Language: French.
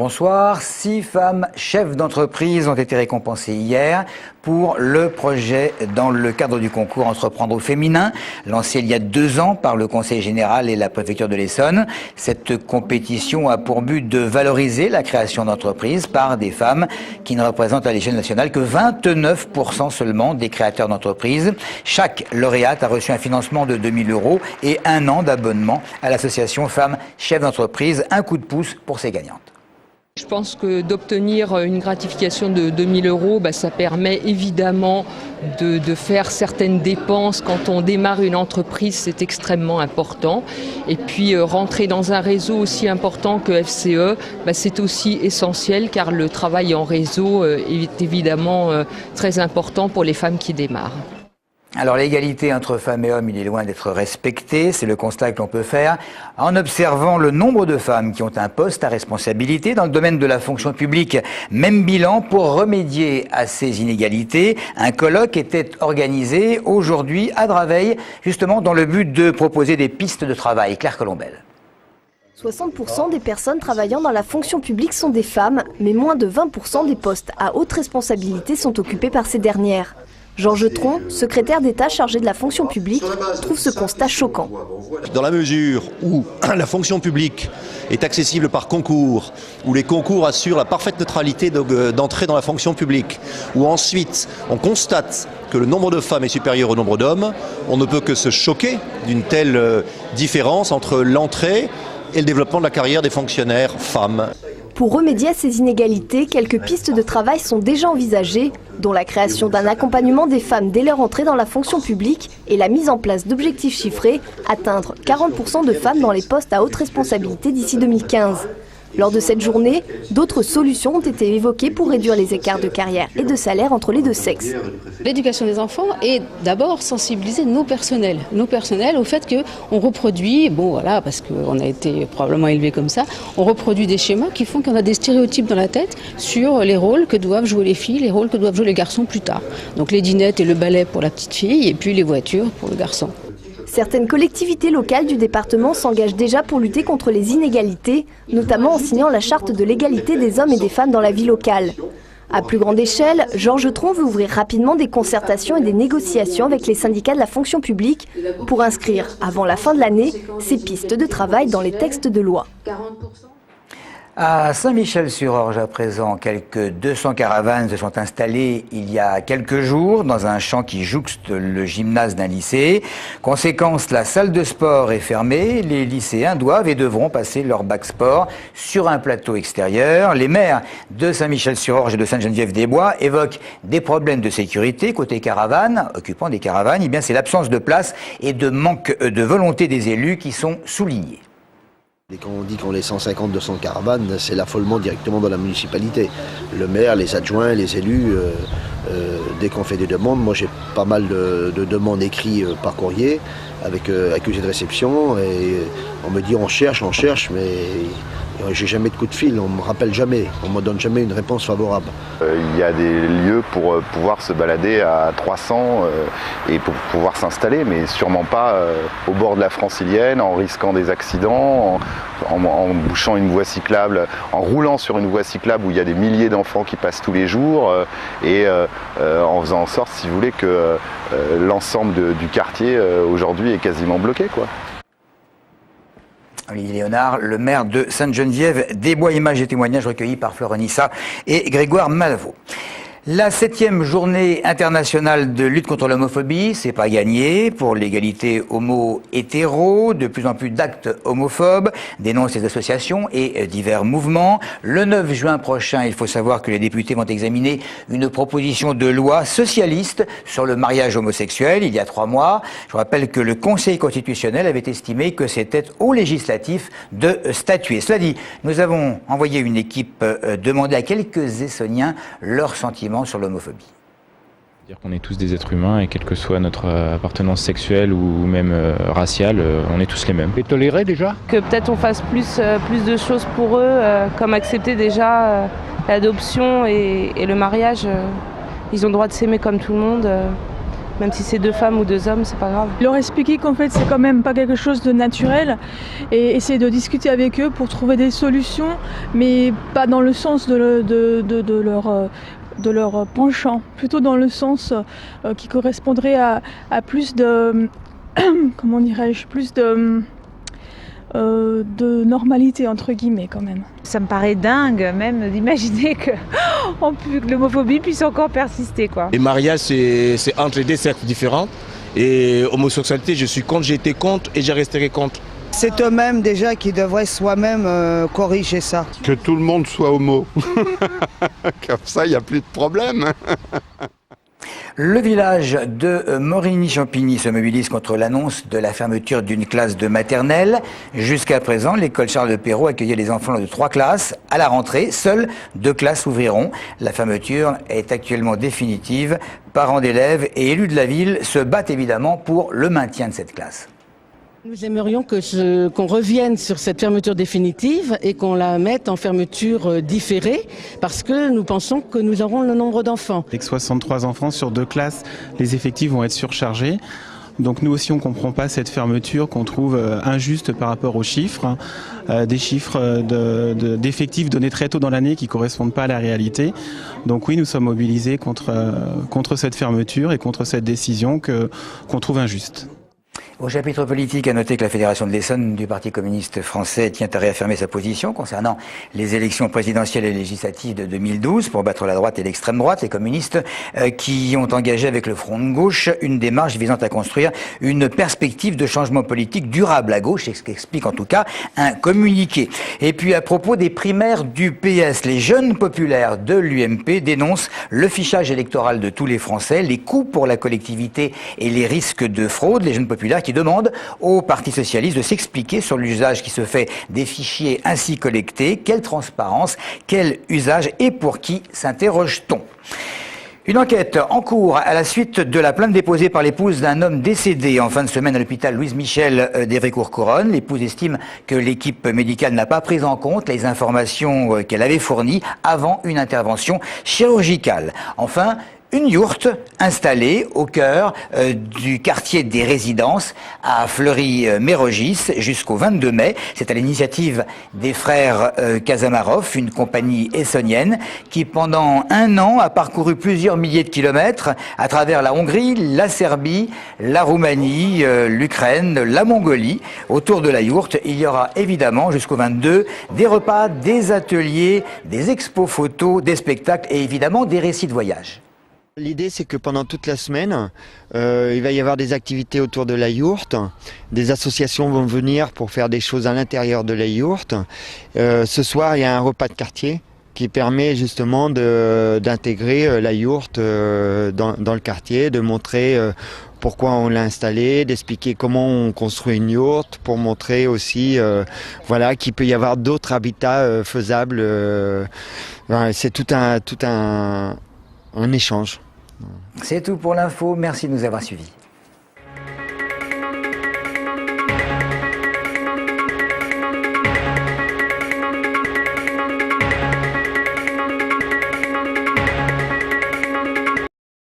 bonsoir. 6 femmes chefs d'entreprise ont été récompensées hier pour le projet dans le cadre du concours Entreprendre au féminin, lancé il y a 2 ans par le Conseil général et la préfecture de l'Essonne. Cette compétition a pour but de valoriser la création d'entreprises par des femmes qui ne représentent à l'échelle nationale que 29% seulement des créateurs d'entreprises. Chaque lauréate a reçu un financement de 2 000 € et 1 an d'abonnement à l'association Femmes Chefs d'entreprise. Un coup de pouce pour ces gagnantes. Je pense que d'obtenir une gratification de 2 000 €, ça permet évidemment de faire certaines dépenses. Quand on démarre une entreprise, c'est extrêmement important. Et puis rentrer dans un réseau aussi important que FCE, c'est aussi essentiel car le travail en réseau est évidemment très important pour les femmes qui démarrent. Alors l'égalité entre femmes et hommes, il est loin d'être respecté, c'est le constat que l'on peut faire en observant le nombre de femmes qui ont un poste à responsabilité dans le domaine de la fonction publique. Même bilan pour remédier à ces inégalités. Un colloque était organisé aujourd'hui à Draveil, justement dans le but de proposer des pistes de travail. Claire Colombel. 60% des personnes travaillant dans la fonction publique sont des femmes, mais moins de 20% des postes à haute responsabilité sont occupés par ces dernières. Jean Jetron, secrétaire d'État chargé de la fonction publique, trouve ce constat choquant. Dans la mesure où la fonction publique est accessible par concours, où les concours assurent la parfaite neutralité d'entrée dans la fonction publique, où ensuite on constate que le nombre de femmes est supérieur au nombre d'hommes, on ne peut que se choquer d'une telle différence entre l'entrée et le développement de la carrière des fonctionnaires femmes. Pour remédier à ces inégalités, quelques pistes de travail sont déjà envisagées, dont la création d'un accompagnement des femmes dès leur entrée dans la fonction publique et la mise en place d'objectifs chiffrés, atteindre 40% de femmes dans les postes à haute responsabilité d'ici 2015. Lors de cette journée, d'autres solutions ont été évoquées pour réduire les écarts de carrière et de salaire entre les deux sexes. L'éducation des enfants est d'abord sensibiliser nos personnels au fait qu'on reproduit, parce qu'on a été probablement élevé comme ça, on reproduit des schémas qui font qu'on a des stéréotypes dans la tête sur les rôles que doivent jouer les filles, les rôles que doivent jouer les garçons plus tard. Donc les dinettes et le ballet pour la petite fille et puis les voitures pour le garçon. Certaines collectivités locales du département s'engagent déjà pour lutter contre les inégalités, notamment en signant la charte de l'égalité des hommes et des femmes dans la vie locale. À plus grande échelle, Jean Jetron veut ouvrir rapidement des concertations et des négociations avec les syndicats de la fonction publique pour inscrire, avant la fin de l'année, ces pistes de travail dans les textes de loi. À Saint-Michel-sur-Orge, à présent, quelques 200 caravanes se sont installées il y a quelques jours dans un champ qui jouxte le gymnase d'un lycée. Conséquence, la salle de sport est fermée. Les lycéens doivent et devront passer leur bac sport sur un plateau extérieur. Les maires de Saint-Michel-sur-Orge et de Sainte-Geneviève-des-Bois évoquent des problèmes de sécurité côté caravanes, occupant des caravanes. C'est l'absence de place et de manque de volonté des élus qui sont soulignés. Et quand on dit qu'on est 150-200 caravanes, c'est l'affolement directement dans la municipalité. Le maire, les adjoints, les élus, dès qu'on fait des demandes, moi j'ai pas mal de demandes écrites par courrier avec accusé de réception et on me dit on cherche, mais j'ai jamais de coup de fil, on me rappelle jamais, on me donne jamais une réponse favorable. Il y a des lieux pour pouvoir se balader à 300 et pour pouvoir s'installer, mais sûrement pas au bord de la Francilienne, en risquant des accidents, en bouchant une voie cyclable, en roulant sur une voie cyclable où il y a des milliers d'enfants qui passent tous les jours et en faisant en sorte, si vous voulez, que l'ensemble du quartier aujourd'hui est quasiment bloqué, quoi. Olivier Léonard, le maire de Sainte-Geneviève-des-Bois, images et témoignages recueillis par Florent Nissa et Grégoire Malvaux. La 7e journée internationale de lutte contre l'homophobie, c'est pas gagné pour l'égalité homo-hétéro. De plus en plus d'actes homophobes dénoncent les associations et divers mouvements. Le 9 juin prochain, il faut savoir que les députés vont examiner une proposition de loi socialiste sur le mariage homosexuel il y a 3 mois. Je rappelle que le Conseil constitutionnel avait estimé que c'était au législatif de statuer. Cela dit, nous avons envoyé une équipe demander à quelques Essonniens leurs sentiments sur l'homophobie. Dire qu'on est tous des êtres humains et quelle que soit notre appartenance sexuelle ou même raciale, on est tous les mêmes. Et tolérer déjà ? Que peut-être on fasse plus de choses pour eux, comme accepter déjà l'adoption et le mariage. Ils ont le droit de s'aimer comme tout le monde. Même si c'est 2 femmes ou 2 hommes, c'est pas grave. Leur expliquer qu'en fait c'est quand même pas quelque chose de naturel et essayer de discuter avec eux pour trouver des solutions, mais pas dans le sens de leur penchant, plutôt dans le sens qui correspondrait à plus de comment dirais-je, plus de normalité entre guillemets quand même. Ça me paraît dingue même d'imaginer que l'homophobie puisse encore persister, quoi. Et mariage c'est entre des cercles différents et homosexualité je suis contre, j'ai été contre et je resterai contre. C'est eux-mêmes déjà qui devraient soi-même corriger ça. Que tout le monde soit homo. Comme ça il n'y a plus de problème. Le village de Morigny-Champigny se mobilise contre l'annonce de la fermeture d'une classe de maternelle. Jusqu'à présent, l'école Charles de Perrault accueillait les enfants de 3 classes. À la rentrée, seules 2 classes ouvriront. La fermeture est actuellement définitive. Parents d'élèves et élus de la ville se battent évidemment pour le maintien de cette classe. Nous aimerions qu'on revienne sur cette fermeture définitive et qu'on la mette en fermeture différée parce que nous pensons que nous aurons le nombre d'enfants. Avec 63 enfants sur 2 classes, les effectifs vont être surchargés. Donc nous aussi on ne comprend pas cette fermeture qu'on trouve injuste par rapport aux chiffres, des chiffres d'effectifs donnés très tôt dans l'année qui ne correspondent pas à la réalité. Donc oui, nous sommes mobilisés contre cette fermeture et contre cette décision qu'on trouve injuste. Au chapitre politique, à noter que la Fédération de l'Essonne du Parti communiste français tient à réaffirmer sa position concernant les élections présidentielles et législatives de 2012 pour battre la droite et l'extrême droite. Les communistes qui ont engagé avec le Front de gauche une démarche visant à construire une perspective de changement politique durable à gauche, c'est ce qu'explique en tout cas un communiqué. Et puis à propos des primaires du PS, les jeunes populaires de l'UMP dénoncent le fichage électoral de tous les Français, les coûts pour la collectivité et les risques de fraude. Les jeunes populaires qui demande au Parti socialiste de s'expliquer sur l'usage qui se fait des fichiers ainsi collectés. Quelle transparence, quel usage et pour qui, s'interroge-t-on ? Une enquête en cours à la suite de la plainte déposée par l'épouse d'un homme décédé en fin de semaine à l'hôpital Louise Michel d'Évrécourt-Couronne. L'épouse estime que l'équipe médicale n'a pas pris en compte les informations qu'elle avait fournies avant une intervention chirurgicale. Enfin, une yourte installée au cœur du quartier des résidences à Fleury-Mérogis jusqu'au 22 mai. C'est à l'initiative des frères Kazamarov, une compagnie essonnienne qui pendant 1 an a parcouru plusieurs milliers de kilomètres à travers la Hongrie, la Serbie, la Roumanie, l'Ukraine, la Mongolie. Autour de la yourte, il y aura évidemment jusqu'au 22 des repas, des ateliers, des expos photos, des spectacles et évidemment des récits de voyage. L'idée, c'est que pendant toute la semaine, il va y avoir des activités autour de la yourte. Des associations vont venir pour faire des choses à l'intérieur de la yourte. Ce soir, il y a un repas de quartier qui permet justement d'intégrer la yourte dans le quartier, de montrer pourquoi on l'a installée, d'expliquer comment on construit une yourte, pour montrer aussi qu'il peut y avoir d'autres habitats faisables. C'est tout un échange. C'est tout pour l'info. Merci de nous avoir suivis.